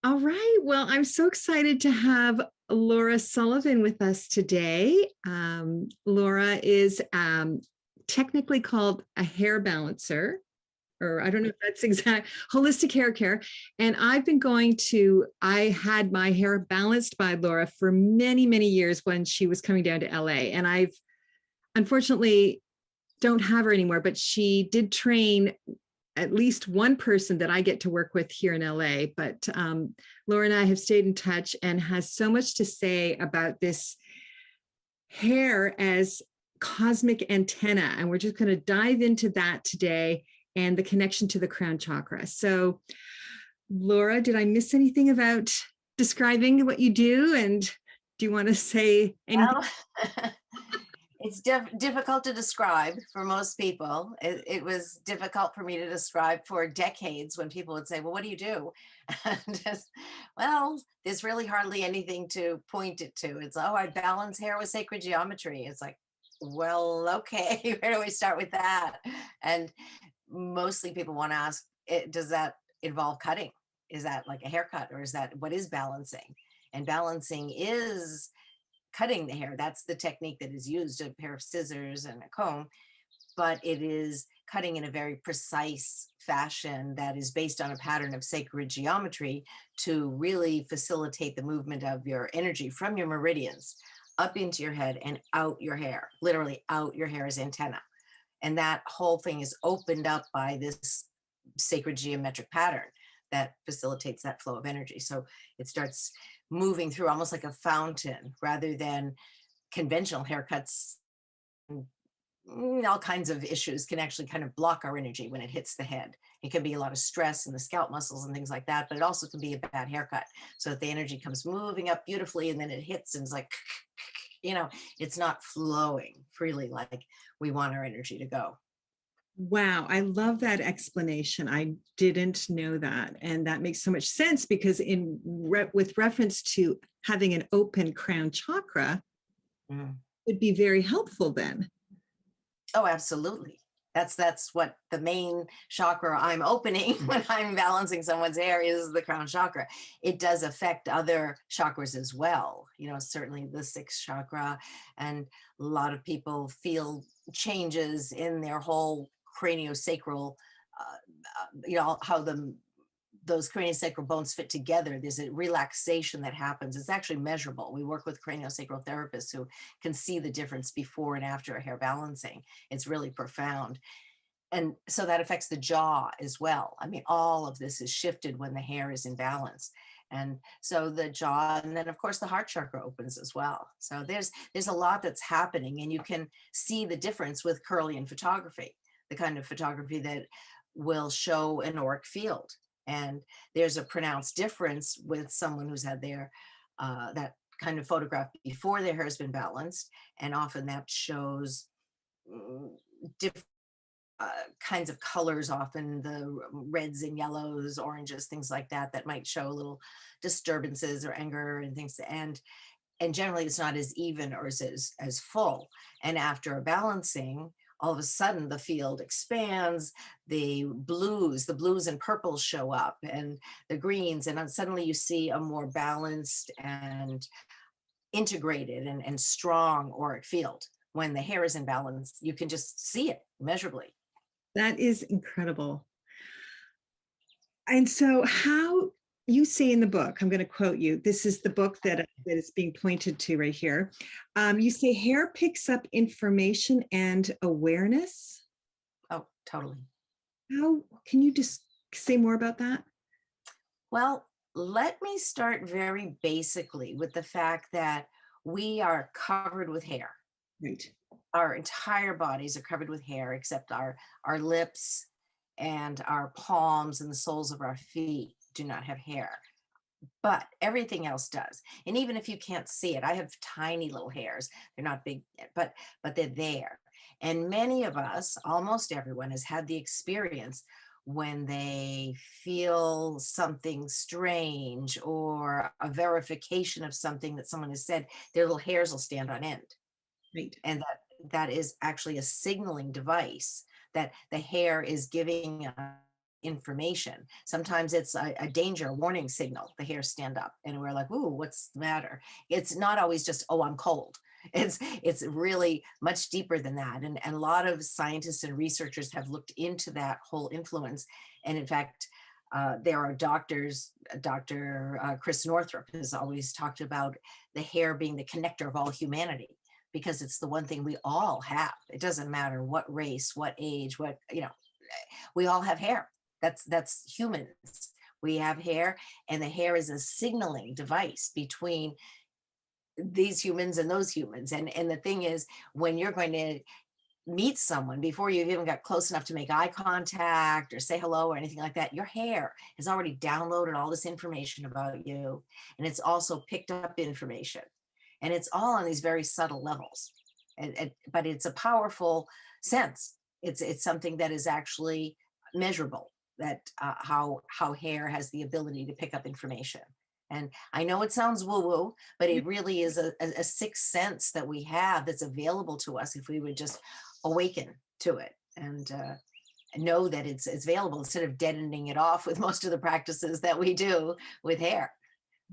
All right. Well, I'm so excited to have Laura Sullivan with us today. Laura is technically called a hair balancer, or I don't know if that's exact, holistic hair care. And I had my hair balanced by Laura for many, many years when she was coming down to LA. And I've unfortunately don't have her anymore, but she did train at least one person that I get to work with here in LA. But Laura and I have stayed in touch and has so much to say about this hair as cosmic antenna. And we're just going to dive into that today and the connection to the crown chakra. So, Laura, did I miss anything about describing what you do? And do you want to say anything? Well, it's difficult to describe for most people. It was difficult for me to describe for decades when people would say, "Well, what do you do?" And just, well, there's really hardly anything to point it to. It's, "Oh, I balance hair with sacred geometry." It's like, well, okay, where do we start with that? And mostly people want to ask, does that involve cutting? Is that like a haircut, or is that what is balancing? And balancing is cutting the hair. That's the technique that is used, a pair of scissors and a comb, but it is cutting in a very precise fashion that is based on a pattern of sacred geometry to really facilitate the movement of your energy from your meridians up into your head and out your hair, literally out your hair as antenna. And that whole thing is opened up by this sacred geometric pattern that facilitates that flow of energy. So it starts moving through almost like a fountain rather than conventional haircuts. All kinds of issues can actually kind of block our energy when it hits the head. It can be a lot of stress in the scalp muscles and things like that, but it also can be a bad haircut. So that the energy comes moving up beautifully and then it hits and it's like, it's not flowing freely like we want our energy to go. Wow, I love that explanation. I didn't know that. And that makes so much sense because with reference to having an open crown chakra Mm. would be very helpful then. Oh, absolutely. That's what the main chakra I'm opening when I'm balancing someone's hair is the crown chakra. It does affect other chakras as well, certainly the sixth chakra. And a lot of people feel changes in their whole craniosacral, how those craniosacral bones fit together. There's a relaxation that happens. It's actually measurable. We work with craniosacral therapists who can see the difference before and after a hair balancing. It's really profound. And so that affects the jaw as well. I mean, all of this is shifted when the hair is in balance. And so the jaw, and then of course the heart chakra opens as well. So there's a lot that's happening, and you can see the difference with Kirlian photography, the kind of photography that will show an auric field. And there's a pronounced difference with someone who's had that kind of photograph before their hair has been balanced. And often that shows different kinds of colors, often the reds and yellows, oranges, things like that, that might show little disturbances or anger and things. And generally it's not as even or as full. And after a balancing, all of a sudden the field expands, the blues and purples show up, and the greens, and then suddenly you see a more balanced and integrated and strong auric field. When the hair is in balance, you can just see it measurably. That is incredible. And so, how you say in the book, I'm going to quote you. This is the book that is being pointed to right here. You say hair picks up information and awareness. Oh, totally. How can you just say more about that? Well, let me start very basically with the fact that we are covered with hair. Right. Our entire bodies are covered with hair except our lips and our palms and the soles of our feet do not have hair, but everything else does. And even if you can't see it, I have tiny little hairs. They're not big, but they're there. And many of us, almost everyone, has had the experience when they feel something strange or a verification of something that someone has said, their little hairs will stand on end. Right. And that is actually a signaling device that the hair is giving information. Sometimes it's a danger warning signal. The hairs stand up and we're like, ooh, what's the matter? It's not always just, oh, I'm cold. It's really much deeper than that. And a lot of scientists and researchers have looked into that whole influence. And in fact, there are doctors, Dr. Chris Northrup has always talked about the hair being the connector of all humanity, because it's the one thing we all have. It doesn't matter what race, what age, what, we all have hair. That's humans. We have hair, and the hair is a signaling device between these humans and those humans. And the thing is, when you're going to meet someone, before you've even got close enough to make eye contact or say hello or anything like that, your hair has already downloaded all this information about you. And it's also picked up information. And it's all on these very subtle levels. But it's a powerful sense. It's something that is actually measurable, that how hair has the ability to pick up information. And I know it sounds woo-woo, but it really is a sixth sense that we have that's available to us if we would just awaken to it and know that it's available, instead of deadening it off with most of the practices that we do with hair.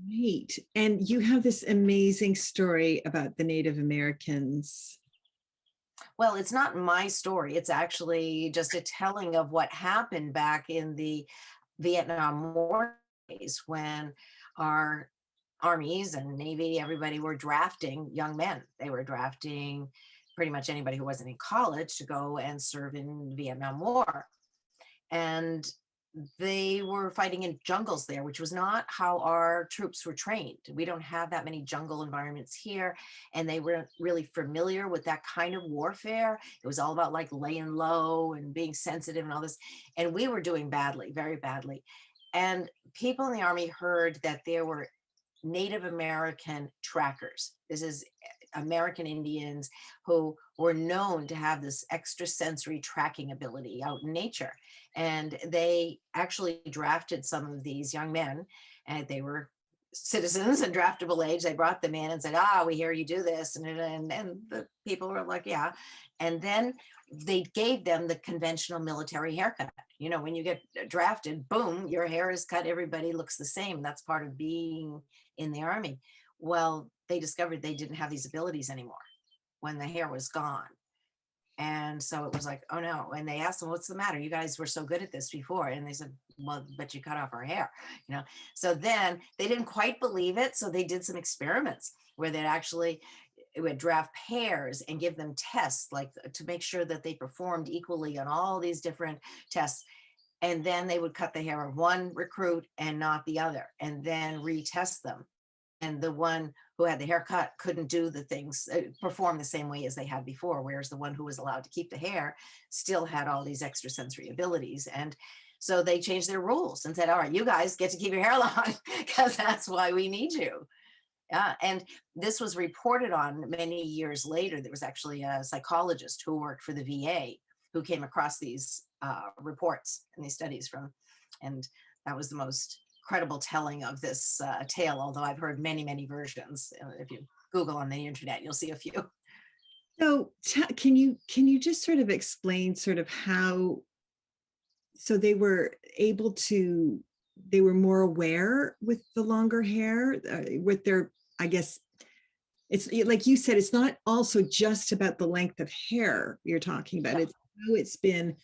Right. And you have this amazing story about the Native Americans. Well, it's not my story. It's actually just a telling of what happened back in the Vietnam War days, when our armies and Navy, everybody were drafting young men. They were drafting pretty much anybody who wasn't in college to go and serve in the Vietnam War. And they were fighting in jungles there, which was not how our troops were trained. We don't have that many jungle environments here. And they weren't really familiar with that kind of warfare. It was all about like laying low and being sensitive and all this. And we were doing badly, very badly. And people in the Army heard that there were Native American trackers. This is American Indians who were known to have this extrasensory tracking ability out in nature. And they actually drafted some of these young men, and they were citizens and draftable age. They brought them in and said, we hear you do this. And the people were like, yeah. And then they gave them the conventional military haircut. When you get drafted, boom, your hair is cut. Everybody looks the same. That's part of being in the Army. Well, they discovered they didn't have these abilities anymore when the hair was gone. And so it was like, oh no. And they asked them, what's the matter? You guys were so good at this before. And they said, well, but you cut off our hair, So then they didn't quite believe it. So they did some experiments where it would draft pairs and give them tests, like to make sure that they performed equally on all these different tests. And then they would cut the hair of one recruit and not the other, and then retest them. And the one who had the haircut couldn't do the things, perform the same way as they had before, whereas the one who was allowed to keep the hair still had all these extrasensory abilities. And so they changed their rules and said, all right, you guys get to keep your hair long because that's why we need you. Yeah, and this was reported on many years later. There was actually a psychologist who worked for the VA who came across these reports and these studies and that was the most credible telling of this tale, although I've heard many, many versions. If you Google on the internet, you'll see a few. So can you just sort of explain sort of how, so they were more aware with the longer hair, with their, I guess, it's like you said, it's not also just about the length of hair you're talking about, it's how it's been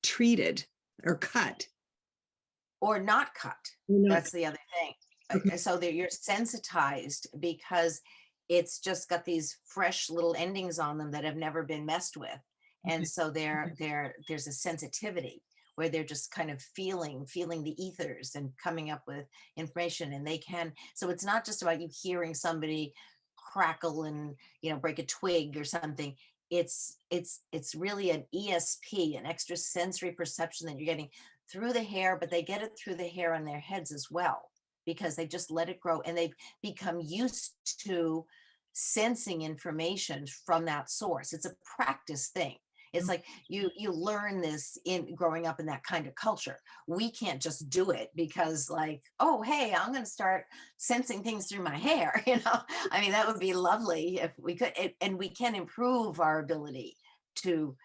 treated or cut. Or not cut. That's the other thing. Okay. So that you're sensitized because it's just got these fresh little endings on them that have never been messed with. And so there's a sensitivity where they're just kind of feeling the ethers and coming up with information. And so it's not just about you hearing somebody crackle and, break a twig or something. It's really an ESP, an extrasensory perception that you're getting through the hair, but they get it through the hair on their heads as well, because they just let it grow and they've become used to sensing information from that source. It's a practice thing. It's like you learn this in growing up in that kind of culture. We can't just do it because like, oh, hey, I'm going to start sensing things through my hair. I mean, that would be lovely if we could, and we can improve our ability to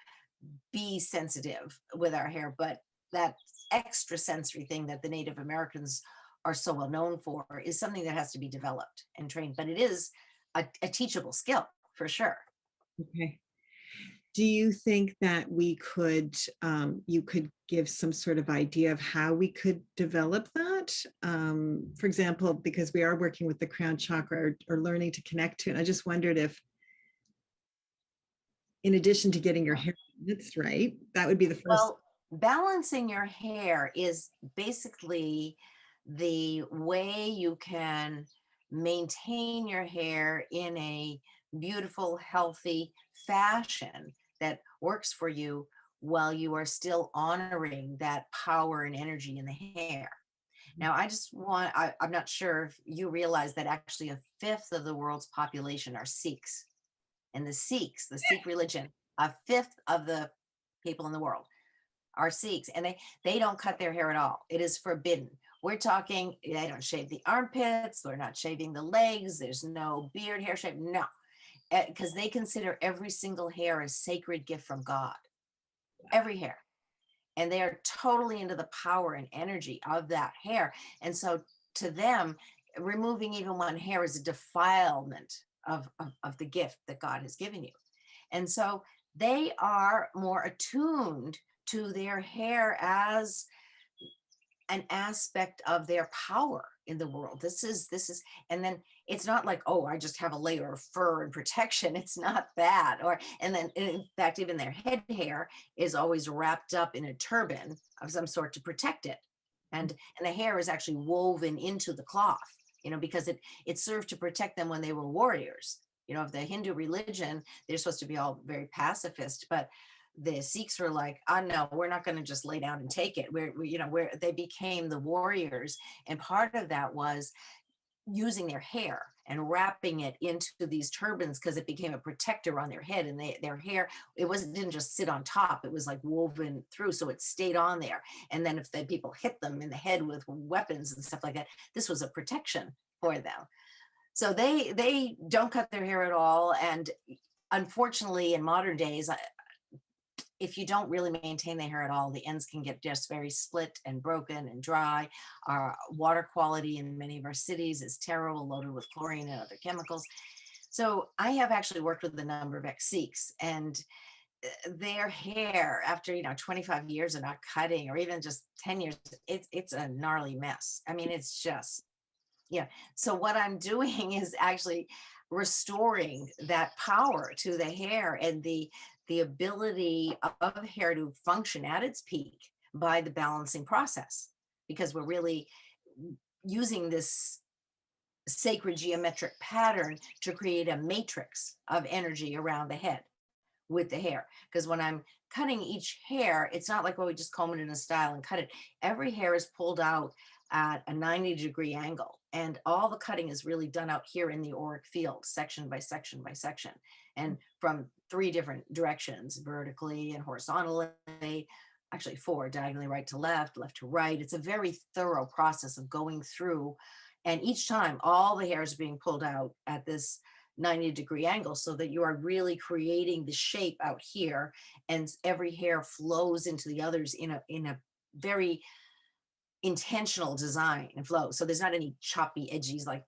be sensitive with our hair, but that extra sensory thing that the Native Americans are so well known for is something that has to be developed and trained, but it is a teachable skill for sure. Okay. Do you think that we could, you could give some sort of idea of how we could develop that? For example, because we are working with the crown chakra or learning to connect to it. I just wondered if, in addition to getting your hair that's right, that would be the first. Well, balancing your hair is basically the way you can maintain your hair in a beautiful, healthy fashion that works for you while you are still honoring that power and energy in the hair. Now, I'm not sure if you realize that actually a fifth of the world's population are Sikhs. And the Sikhs, the Sikh religion, a fifth of the people in the world are Sikhs, and they don't cut their hair at all. It is forbidden. We're talking, they don't shave the armpits, they're not shaving the legs, there's no beard hair shave, no, because they consider every single hair a sacred gift from God, every hair. And they are totally into the power and energy of that hair. And so to them, removing even one hair is a defilement of the gift that God has given you. And so they are more attuned to their hair as an aspect of their power in the world. This is, and then it's not like, oh, I just have a layer of fur and protection. It's not that. And then in fact, even their head hair is always wrapped up in a turban of some sort to protect it. And the hair is actually woven into the cloth, because it served to protect them when they were warriors. Of the Hindu religion, they're supposed to be all very pacifist, but the Sikhs were like, oh no, we're not going to just lay down and take it. They became the warriors. And part of that was using their hair and wrapping it into these turbans because it became a protector on their head. And their hair, didn't just sit on top, it was like woven through, so it stayed on there. And then if the people hit them in the head with weapons and stuff like that, this was a protection for them. So they don't cut their hair at all. And unfortunately, in modern days, if you don't really maintain the hair at all, the ends can get just very split and broken and dry. Our water quality in many of our cities is terrible, loaded with chlorine and other chemicals. So I have actually worked with a number of ex-Sikhs, and their hair after 25 years of not cutting, or even just 10 years, it's a gnarly mess. I mean, it's just, so what I'm doing is actually restoring that power to the hair and the ability of hair to function at its peak by the balancing process, because we're really using this sacred geometric pattern to create a matrix of energy around the head with the hair. Because when I'm cutting each hair, it's not like, well, we just comb it in a style and cut it. Every hair is pulled out at a 90-degree angle, and all the cutting is really done out here in the auric field, section by section by section, and from 3 different directions, vertically and horizontally, actually 4, diagonally, right to left, left to right. It's a very thorough process of going through, and each time all the hair is being pulled out at this 90-degree angle, so that you are really creating the shape out here, and every hair flows into the others in a very intentional design and flow. So there's not any choppy edges, like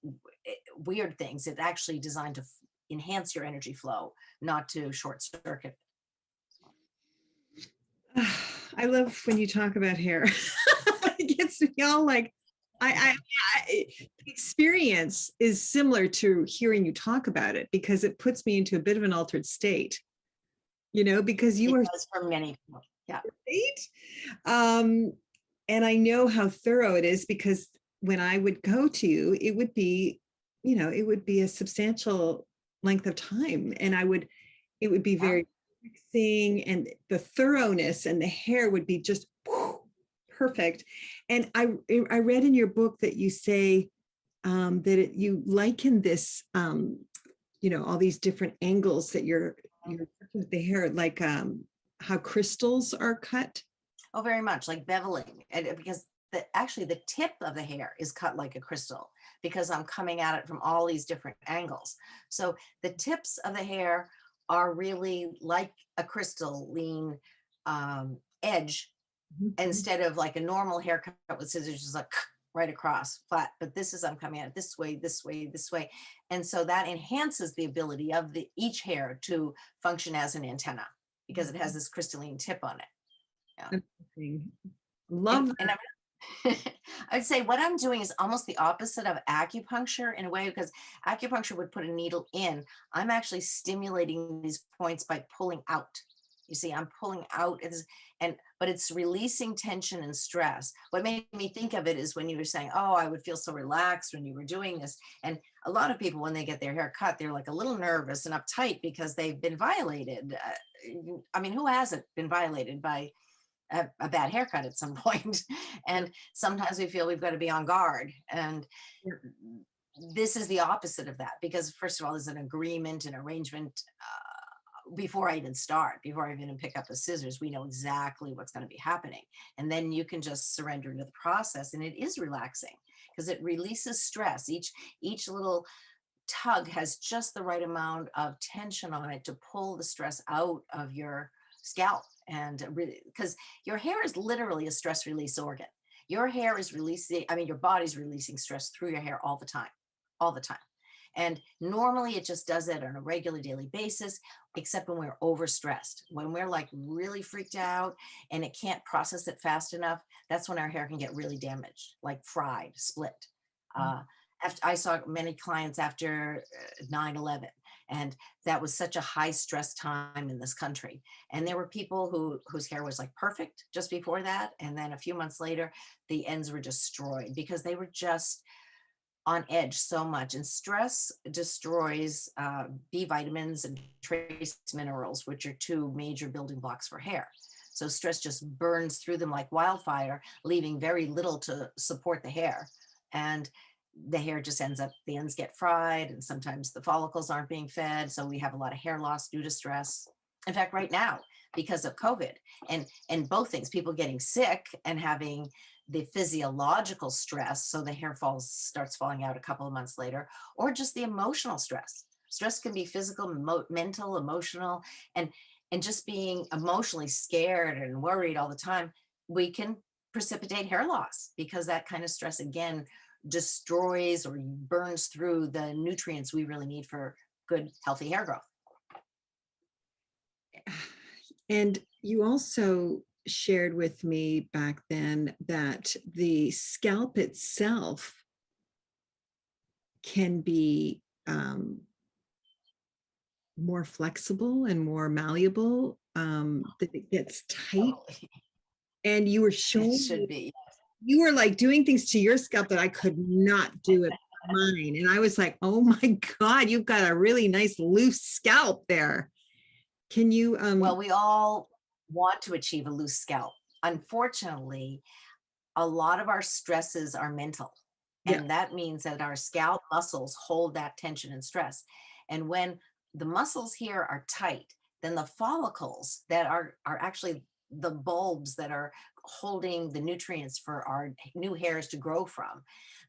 weird things. It's actually designed to enhance your energy flow, not to short circuit. I love when you talk about hair. It gets me all like, I experience is similar to hearing you talk about it, because it puts me into a bit of an altered state, because you It are does for many people. Yeah. right. And I know how thorough it is, because when I would go to you, it would be, it would be a substantial length of time, and it would be very relaxing, and the thoroughness and the hair would be just perfect. And I read in your book that you say that you liken this, all these different angles that you're with the hair, like how crystals are cut. Oh, very much like beveling, and because actually the tip of the hair is cut like a crystal, because I'm coming at it from all these different angles. So the tips of the hair are really like a crystalline edge Mhm. instead of like a normal haircut with scissors, just like right across flat. But this is, I'm coming at it this way, this way, this way. And so that enhances the ability of the each hair to function as an antenna because it has this crystalline tip on it. Yeah. Amazing. And, Love and I'd say what I'm doing is almost the opposite of acupuncture in a way, because acupuncture would put a needle in. I'm actually stimulating these points by pulling out. You see, I'm pulling out, but it's releasing tension and stress. What made me think of it is when you were saying, "Oh, I would feel so relaxed when you were doing this." And a lot of people, when they get their hair cut, they're like a little nervous and uptight because they've been violated. I mean, who hasn't been violated by a bad haircut at some point? And sometimes we feel we've got to be on guard. And it. this is the opposite of that, because first of all, there's an agreement, an arrangement. Before I even start, before I even pick up the scissors, we know exactly what's going to be happening. And then you can just surrender to the process. And it is relaxing because it releases stress. Each little tug has just the right amount of tension on it to pull the stress out of your scalp. And really, because your hair is literally a stress release organ. Your hair is releasing, I mean, your body's releasing stress through your hair all the time, all the time. And normally it just does it on a regular daily basis, except when we're overstressed, when we're like really freaked out and it can't process it fast enough. That's when our hair can get really damaged, like fried, split. After I saw many clients after 9/11, and that was such a high stress time in this country. And there were people whose hair was like perfect just before that, and then a few months later, the ends were destroyed because they were just on edge so much. And stress destroys B vitamins and trace minerals, which are two major building blocks for hair. So stress just burns through them like wildfire, leaving very little to support the hair. And the hair just ends up, the ends get fried, and sometimes the follicles aren't being fed. So we have a lot of hair loss due to stress. In fact, right now, because of COVID and both things, people getting sick and having the physiological stress, so the hair starts falling out a couple of months later, or just the emotional stress. Stress can be physical, mental, emotional, and just being emotionally scared and worried all the time, we can precipitate hair loss because that kind of stress again destroys or burns through the nutrients we really need for good, healthy hair growth. And you also shared with me back then that the scalp itself can be more flexible and more malleable, that it gets tight. Totally. And you were It showing should me, be. you were like doing things to your scalp that I could not do at mine. And I was like, oh my God, you've got a really nice loose scalp there. Can you Well, we all want to achieve a loose scalp. Unfortunately, a lot of our stresses are mental. yeah, And that means that our scalp muscles hold that tension and stress. And when the muscles here are tight, then the follicles that are actually the bulbs that are holding the nutrients for our new hairs to grow from,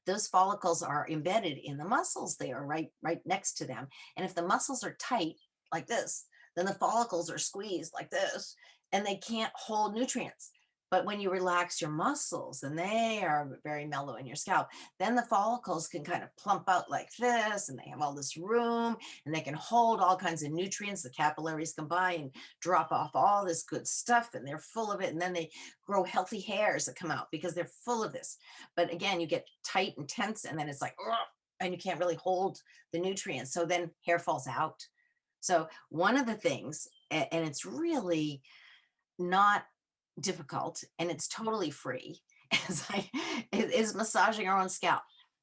those follicles are embedded in the muscles. They are right next to them. And if the muscles are tight like this, then the follicles are squeezed like this and they can't hold nutrients. But when you relax your muscles and they are very mellow in your scalp, then the follicles can kind of plump out like this and they have all this room and they can hold all kinds of nutrients. The capillaries come by and drop off all this good stuff and they're full of it. And then they grow healthy hairs that come out because they're full of this. But again, you get tight and tense and then it's like, ugh, and you can't really hold the nutrients. So then hair falls out. So one of the things, and it's really not difficult and it's totally free, is massaging our own scalp.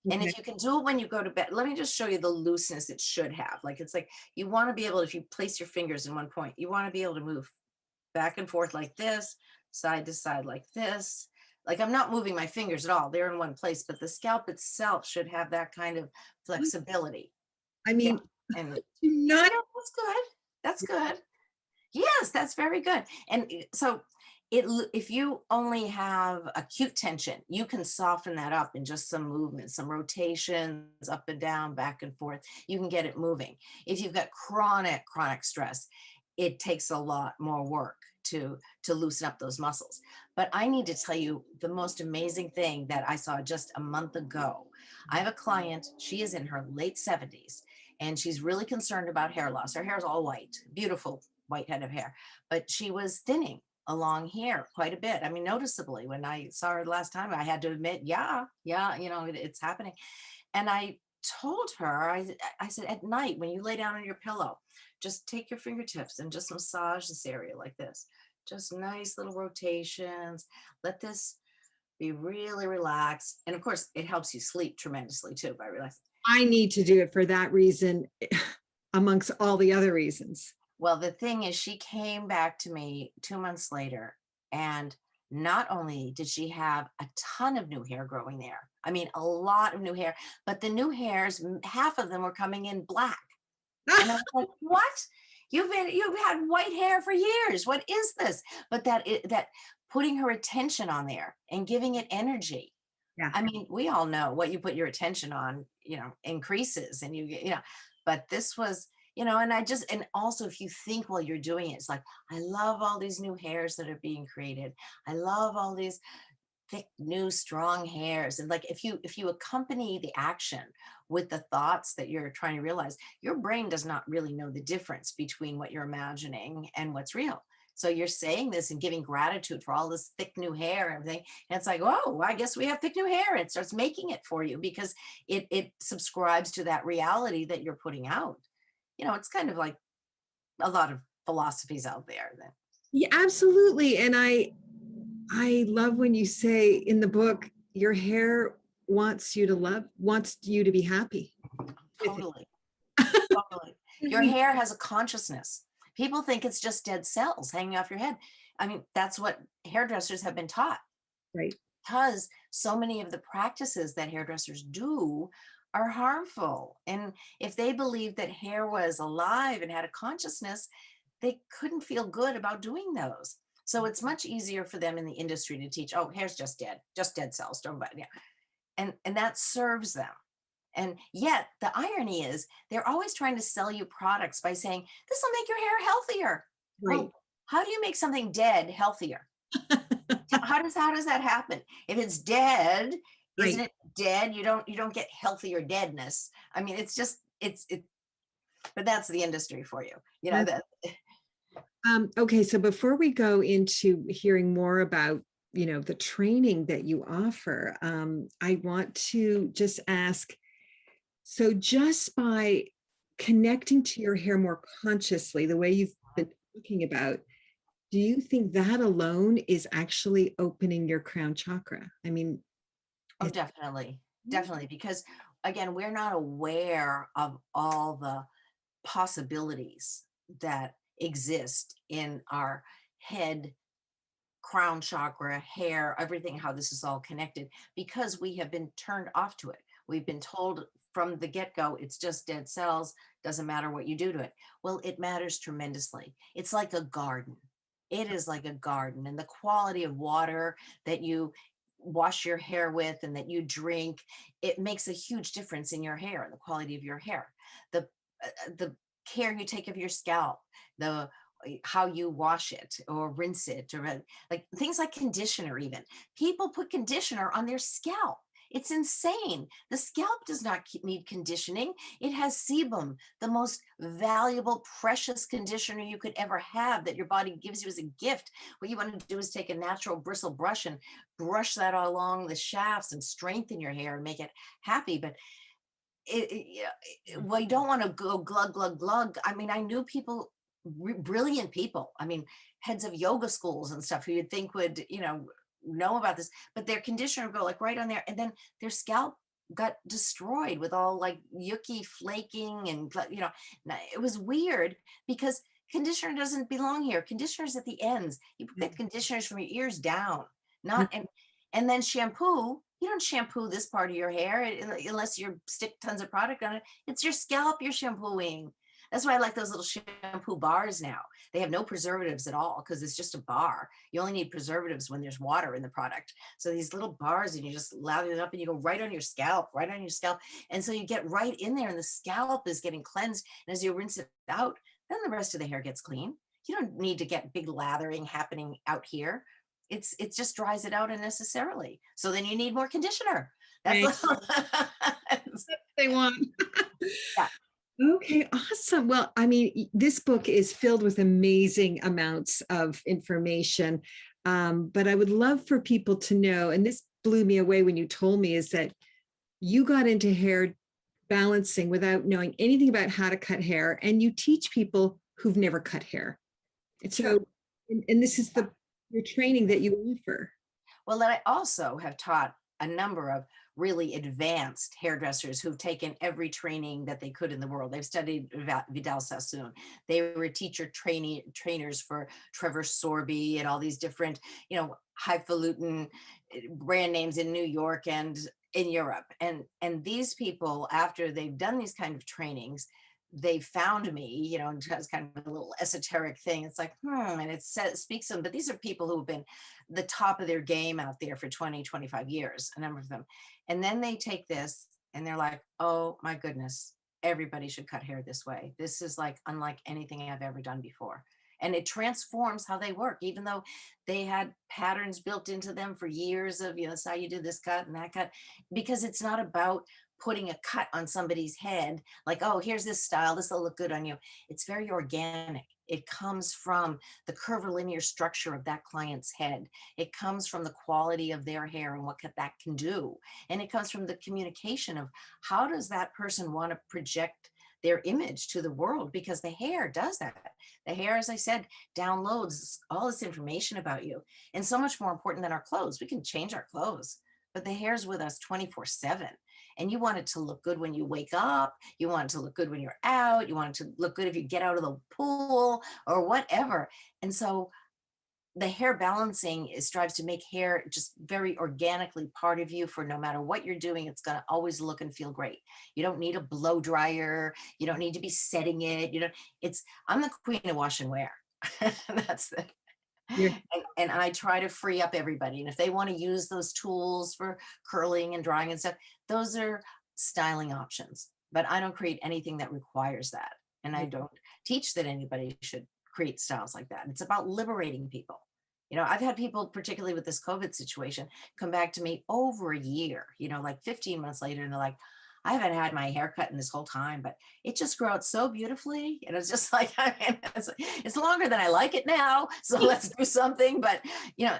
And okay. if you can do it when you go to bed, let me just show you the looseness it should have. Like it's like you want to be able, if you place your fingers in one point, you want to be able to move back and forth like this, side to side like this. Like I'm not moving my fingers at all. They're in one place, but the scalp itself should have that kind of flexibility. I Yeah. mean, And not yeah, that's good. That's good. Yes, that's very good. And so if you only have acute tension, you can soften that up in just some movement, some rotations up and down, back and forth. You can get it moving. If you've got chronic stress, it takes a lot more work to loosen up those muscles. But I need to tell you the most amazing thing that I saw just a month ago. I have a client, she is in her late 70s, and she's really concerned about hair loss. Her hair is all white, beautiful white head of hair, but she was thinning along here quite a bit. I mean, noticeably. When I saw her last time, I had to admit, yeah, it's happening. And I told her, I said, at night when you lay down on your pillow, just take your fingertips and just massage this area like this. Just nice little rotations. Let this be really relaxed. And of course, it helps you sleep tremendously too by relaxing. I need to do it for that reason, amongst all the other reasons. Well, the thing is, she came back to me 2 months later, and not only did she have a ton of new hair growing there, I mean, a lot of new hair, but the new hairs, half of them were coming in black. And I was like, what? You've had white hair for years. What is this? But that putting her attention on there and giving it energy. Yeah. I mean, we all know what you put your attention on, increases, and but this was, and also if you think while you're doing it, it's like, I love all these new hairs that are being created. I love all these thick, new, strong hairs. And like, if you accompany the action with the thoughts that you're trying to realize, your brain does not really know the difference between what you're imagining and what's real. So you're saying this and giving gratitude for all this thick new hair and everything. And it's like, oh, I guess we have thick new hair. It starts making it for you because it subscribes to that reality that you're putting out. It's kind of like a lot of philosophies out there that. Yeah, absolutely. And I love when you say in the book, your hair wants you to be happy. Totally. Totally. Your hair has a consciousness. People think it's just dead cells hanging off your head. I mean, that's what hairdressers have been taught. Right. Because so many of the practices that hairdressers do are harmful. And if they believed that hair was alive and had a consciousness, they couldn't feel good about doing those. So it's much easier for them in the industry to teach, oh, hair's just dead cells. Don't buy it. Yeah. And that serves them. And yet the irony is they're always trying to sell you products by saying, this will make your hair healthier. Right. Well, how do you make something dead healthier? How does that happen? If it's dead, Right. isn't it dead? You don't get healthier deadness. I mean, it's just, but that's the industry for you. That. Okay, so before we go into hearing more about, the training that you offer, I want to just ask, so just by connecting to your hair more consciously, the way you've been talking about, do you think that alone is actually opening your crown chakra? I mean, Oh, definitely. Definitely. Because again, we're not aware of all the possibilities that exist in our head, crown chakra, hair, everything, how this is all connected, because we have been turned off to it. We've been told from the get-go, it's just dead cells, doesn't matter what you do to it. Well, it matters tremendously. It's like a garden. It is like a garden, and the quality of water that you wash your hair with and that you drink, it makes a huge difference in your hair and the quality of your hair. The care you take of your scalp, the how you wash it or rinse it, or like things like conditioner. Even people put conditioner on their scalp. It's insane. The scalp does not need conditioning. It has sebum, the most valuable, precious conditioner you could ever have that your body gives you as a gift. What you want to do is take a natural bristle brush and brush that along the shafts and strengthen your hair and make it happy. But well, you don't want to go glug, glug, glug. I mean, I knew people, brilliant people. I mean, heads of yoga schools and stuff who you'd think would, know about this, but their conditioner would go like right on there, and then their scalp got destroyed with all like yucky flaking, and it was weird because conditioner doesn't belong here. Conditioner's at the ends. You put conditioners from your ears down, not and then shampoo. You don't shampoo this part of your hair unless you stick tons of product on it. It's your scalp you're shampooing. That's why I like those little shampoo bars now. They have no preservatives at all because it's just a bar. You only need preservatives when there's water in the product. So these little bars, and you just lather it up and you go right on your scalp, right on your scalp. And so you get right in there and the scalp is getting cleansed. And as you rinse it out, then the rest of the hair gets clean. You don't need to get big lathering happening out here. It just dries it out unnecessarily. So then you need more conditioner. That's Right. They want. yeah. Okay, awesome. Well, I mean, this book is filled with amazing amounts of information. But I would love for people to know, and this blew me away when you told me, is that you got into hair balancing without knowing anything about how to cut hair, and you teach people who've never cut hair. And Sure. so, and this is the your training that you offer. Well, then I also have taught a number of really advanced hairdressers who've taken every training that they could in the world. They've studied Vidal Sassoon. They were trainers for Trevor Sorby and all these different, highfalutin brand names in New York and in Europe. And these people, after they've done these kind of trainings, they found me, and it's kind of a little esoteric thing. It's like, and it says, speaks to them, but these are people who've been the top of their game out there for 20, 25 years, a number of them. And then they take this and they're like, oh my goodness, everybody should cut hair this way. This is like unlike anything I've ever done before. And it transforms how they work, even though they had patterns built into them for years of, that's how you do this cut and that cut, because it's not about putting a cut on somebody's head like, oh, here's this style, this will look good on you. It's very organic. It comes from the curvilinear structure of that client's head. It comes from the quality of their hair and what that can do. And it comes from the communication of how does that person want to project their image to the world, because the hair does that. The hair, as I said, downloads all this information about you, and so much more important than our clothes. We can change our clothes, but the hair's with us 24/7. And you want it to look good when you wake up. You want it to look good when you're out. You want it to look good if you get out of the pool or whatever. And so the hair balancing strives to make hair just very organically part of you for no matter what you're doing. It's going to always look and feel great. You don't need a blow dryer. You don't need to be setting it. I'm the queen of wash and wear. That's the, You're and I try to free up everybody. And if they want to use those tools for curling and drying and stuff, those are styling options. But I don't create anything that requires that. And I don't teach that anybody should create styles like that. It's about liberating people. I've had people, particularly with this COVID situation, come back to me over a year, like 15 months later, and they're like, I haven't had my hair cut in this whole time, but it just grew out so beautifully. And it's just like, it's longer than I like it now. So let's do something. But,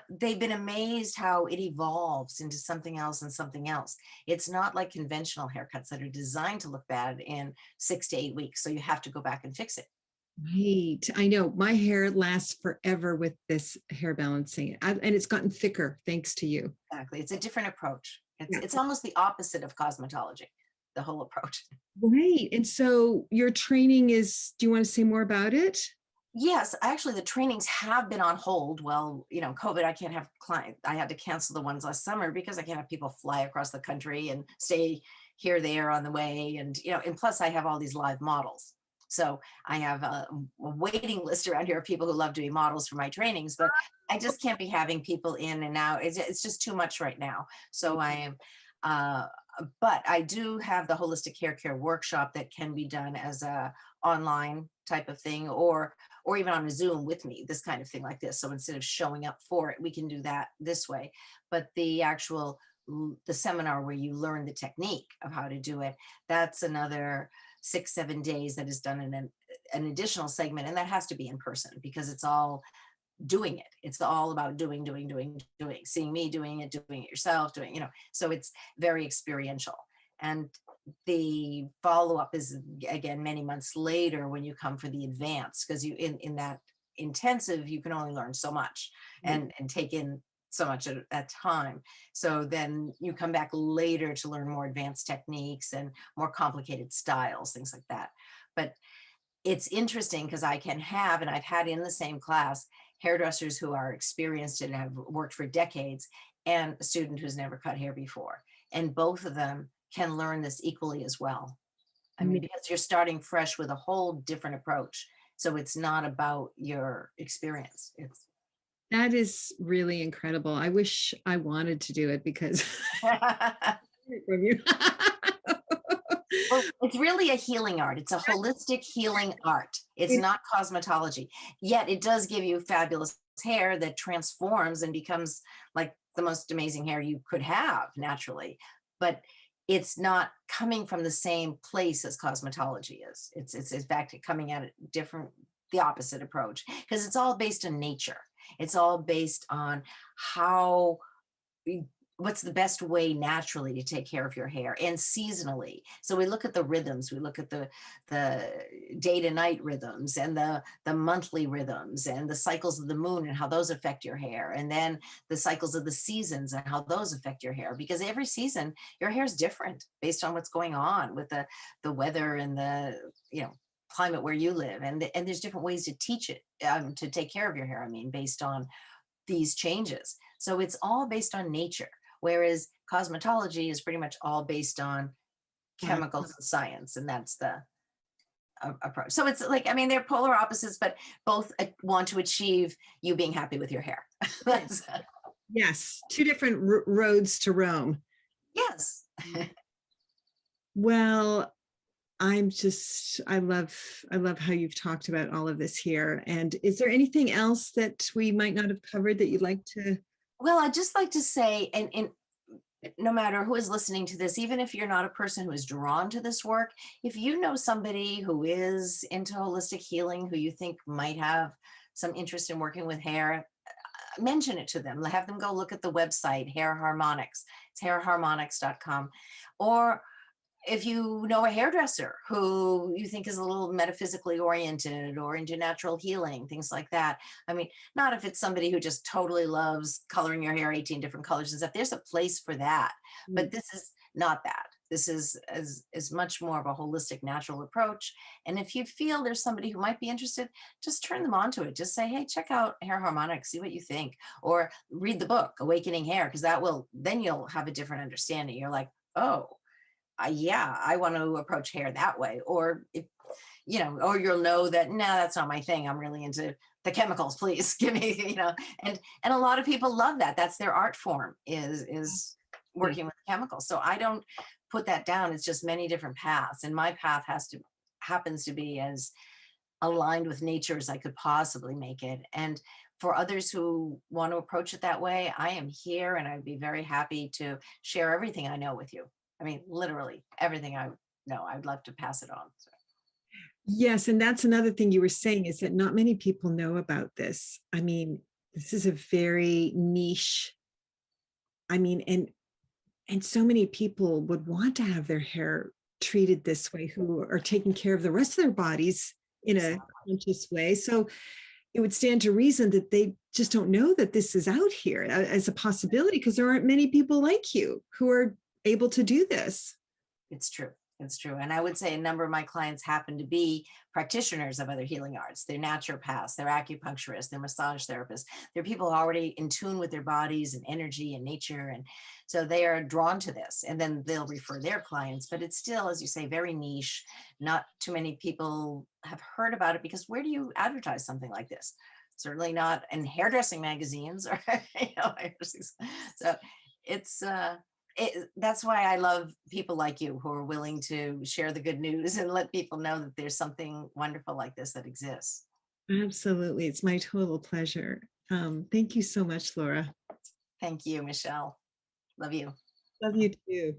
they've been amazed how it evolves into something else and something else. It's not like conventional haircuts that are designed to look bad in 6 to 8 weeks. So you have to go back and fix it. right. I know my hair lasts forever with this hair balancing, and it's gotten thicker thanks to you. Exactly. It's a different approach. Yeah. It's almost the opposite of cosmetology, the whole approach. Right. And so your training is, do you want to say more about it? Yes, actually, the trainings have been on hold. Well, COVID, I can't have clients. I had to cancel the ones last summer because I can't have people fly across the country and stay here, there on the way. And plus I have all these live models. So I have a waiting list around here of people who love to be models for my trainings, but I just can't be having people in and out. It's just too much right now. So I am, but I do have the holistic hair care workshop that can be done as a online type of thing, or even on a Zoom with me, this kind of thing like this. So instead of showing up for it, we can do that this way. But the seminar where you learn the technique of how to do it, that's another 6-7 days that is done in an additional segment. And that has to be in person because it's all doing it. It's all about doing, seeing me doing it yourself, so it's very experiential. And the follow-up is again many months later when you come for the advanced, because you in that intensive you can only learn so much and take in so much at a time. So then you come back later to learn more advanced techniques and more complicated styles, things like that. But it's interesting because I can have, and I've had in the same class, hairdressers who are experienced and have worked for decades, and a student who's never cut hair before. And both of them can learn this equally as well. I mean, because you're starting fresh with a whole different approach. So it's not about your experience. That is really incredible. I wish I wanted to do it because from you. Well, it's really a healing art. It's a holistic healing art. It's It- not cosmetology. Yet it does give you fabulous hair that transforms and becomes like the most amazing hair you could have naturally. But it's not coming from the same place as cosmetology is. It's in fact coming at it different, the opposite approach, because it's all based on nature. It's all based on how what's the best way naturally to take care of your hair and seasonally. So we look at the rhythms, we look at the day to night rhythms and the monthly rhythms and the cycles of the moon and how those affect your hair, and then the cycles of the seasons and how those affect your hair, because every season your hair is different based on what's going on with the weather and the climate where you live, and there's different ways to teach it, to take care of your hair, I mean, based on these changes. So it's all based on nature, whereas cosmetology is pretty much all based on uh, chemicals and science, and that's the approach. So it's like, I mean, they're polar opposites, but both want to achieve you being happy with your hair. That's, yes, two different roads to Rome. yes. Well, I love how you've talked about all of this here. And is there anything else that we might not have covered that you'd like to? Well, I'd just like to say, and no matter who is listening to this, even if you're not a person who is drawn to this work, if you know somebody who is into holistic healing, who you think might have some interest in working with hair, mention it to them. Have them go look at the website, Hair Harmonics. It's hairharmonics.com. Or if you know a hairdresser who you think is a little metaphysically oriented or into natural healing, things like that. I mean, not if it's somebody who just totally loves coloring your hair 18 different colors and stuff. There's a place for that, but this is not that. This is much more of a holistic, natural approach. And if you feel there's somebody who might be interested, just turn them on to it. Just say, hey, check out Hair Harmonics, see what you think, or read the book, Awakening Hair, because then you'll have a different understanding. You're like, oh, yeah, I want to approach hair that way. Or if, or you'll know that, no, that's not my thing. I'm really into the chemicals, please give me, and a lot of people love that. That's their art form, is working with chemicals. So I don't put that down. It's just many different paths. And my path happens to be as aligned with nature as I could possibly make it. And for others who want to approach it that way, I am here, and I'd be very happy to share everything I know with you. I mean, literally everything I know, I'd love to pass it on. So. Yes, and that's another thing you were saying, is that not many people know about this. I mean, this is a very niche. I mean, and so many people would want to have their hair treated this way, who are taking care of the rest of their bodies in a conscious way. So it would stand to reason that they just don't know that this is out here as a possibility, because there aren't many people like you who are able to do this. It's true. It's true. And I would say a number of my clients happen to be practitioners of other healing arts. They're naturopaths, they're acupuncturists, they're massage therapists. They're people already in tune with their bodies and energy and nature. And so they are drawn to this, and then they'll refer their clients. But it's still, as you say, very niche. Not too many people have heard about it, because where do you advertise something like this? Certainly not in hairdressing magazines or, so it's, that's why I love people like you who are willing to share the good news and let people know that there's something wonderful like this that exists. Absolutely. It's my total pleasure. Thank you so much, Laura. Thank you, Michelle. Love you. Love you too.